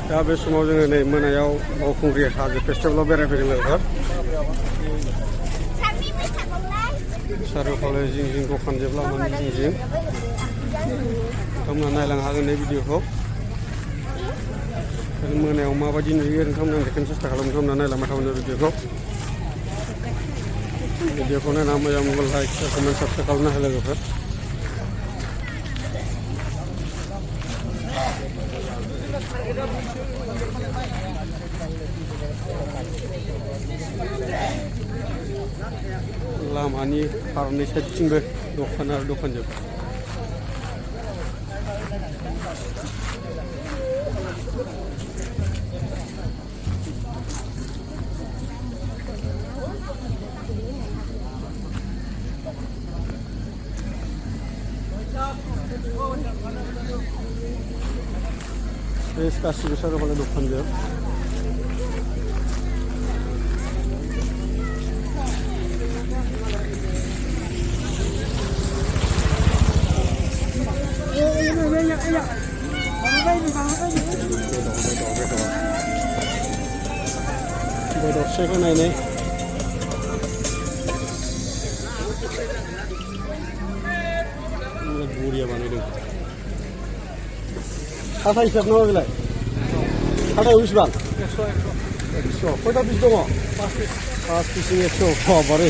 दा बे समाव जोङो नै मोनायाव बावखुंग्रि हाजो फेस्टिभेलाव बेरायफैदों लोगोफोर सारिय'फाले जिं जिं दखान जेब्ला माने जिं जिं नोंथांमोना नायलांनो हागोन बे भिडिअखौ मोनायाव माबायदि नुयो नोंथांमोना देखायनो सेस्था खालाम नोंथांमोना नायलांबाय थाबानो भिडिअखौ नायना मोजां मोनबा लाइक कमेन्ट साबस्क्राइब खालामनो हायो लोगोफोर लामानि फारनै साइडथिंबो दखान आरो दखानजोब गासिबो सारिय'फाले दखानजोब बेदरसेखौ नायनाय बरिया बानायदों हाथाय हिसाब नामा बेलाय हाथायाव बेसेबां 100 खयथा पिस दङ 5 पिसजों 100 बाबारे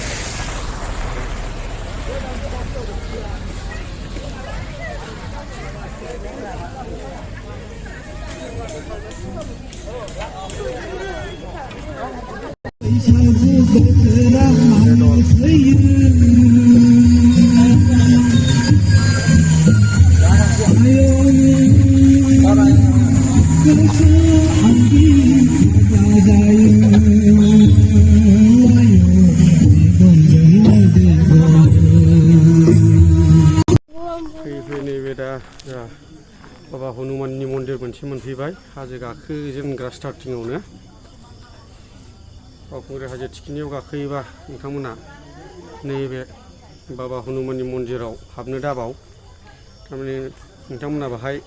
बाबा हनुमाननि मन्दिर मोनसे मोनफैबाय हाजो गाखोजेनग्रा स्टार्टिंआवनो बावखुंग्रि हाजो थिखिनियाव गाखोयोबा नोंथांमोना नैबे बाबा हनुमाननि मन्दिराव हाबनो दाबाव थारमाने नोंथांमोना बाहाय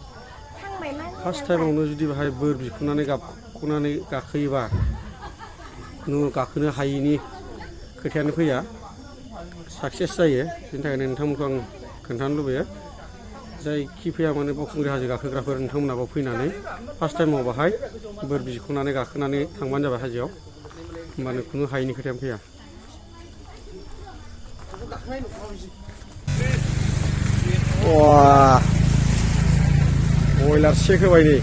फार्स्ट टाइमावनो जुदि बाहाय बोर बिख'नानै गाखोनानै गाखोयोबा गाखोनो हायैनि खोथायानो फैया साक्सेस जायो बेनि थाखायनो नोंथांमोनखौ आं खोन्थानो लुबैयो जायखि फैया माने बावखुंग्रि हाजो गाखोग्राफोर नोंथांमोनाबो फैनानै फार्स्ट टाइमाव बाहाय बोर बिख'नानै गाखोनानै थांबानो जाबाय हाजोआव होमबानो खुनु हायैनि खोथायानो फैया बयलार सेक होबाय नै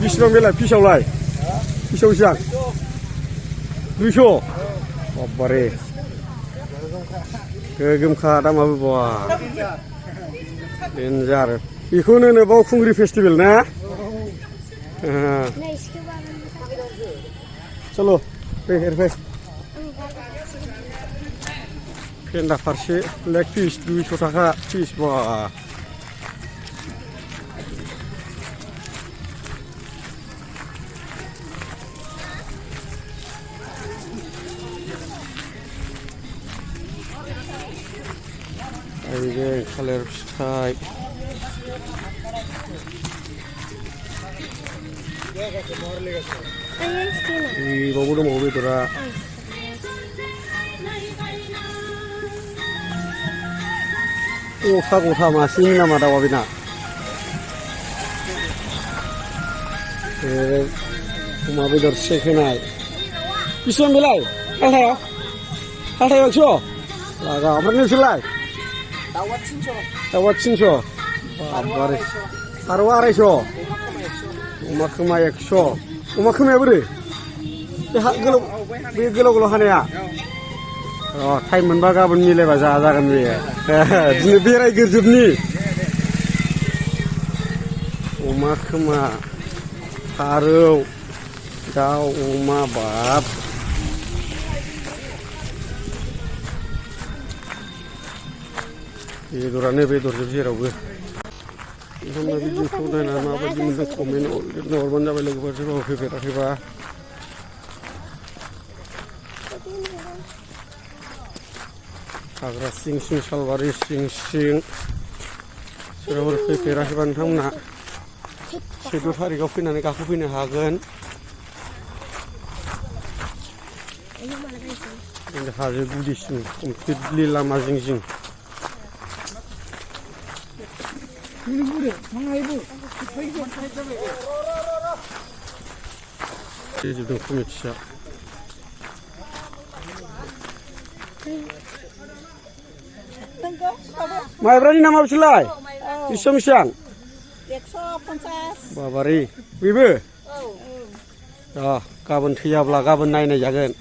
बेसेबां बेलाय पिसावलाय पिसाव बेसेबां 200 बाबारे गोगोमखा दामाबो बा डेन्जार बेखौनो होनो बावखुंग्रि फेस्टिभेल ना चलो फै फेन्दा फारसे लेग पिस 200 थाखा पिस बा थाइबें थालिर फिथाइ बावबो दंबावो बेदरा गथा मासेनि नामा दाउआ बेना अमा बेदर सेक होनाय बेसेबां बेलाय हाथायाव 100 लागा ओमफ्राय नोंसोरलाय दाउआ 300 बाबारे फारौआ 250 अमा खोमा 100 अमा खोमाया बोरै बे गोलाव हानाया टाइम मोनबा गाबोन मिलायबा जागोन बेयो दिनै बेरायग्रोजोबनि अमा खोमा फारौ दाउ अमा बाब बेदरानो बेदरजोब जेरावबो नोंथांमोना भिडिअखौ नायनानै माबायदि मोनदों कमेन्टआव लिरना हरबानो जाबाय लोगोफोर सोरबा फैफेराखैबा हाग्रा सिं सिं सालबारि सिं सिं सोरबाफोर फैफेराखैबा नोंथांमोना 14 थारिखआव फैनानै गाखोफैनो हागोन। हाजो गुदिसिम कमप्लिटलि लामा जिं जिं जोबदों कमिटिया। माइब्रानि नामा बिसोरलाय बेसेबां बेसेबां 150 बाबारे बेबो गाबोन थैयाब्ला गाबोन नायनाय जागोन।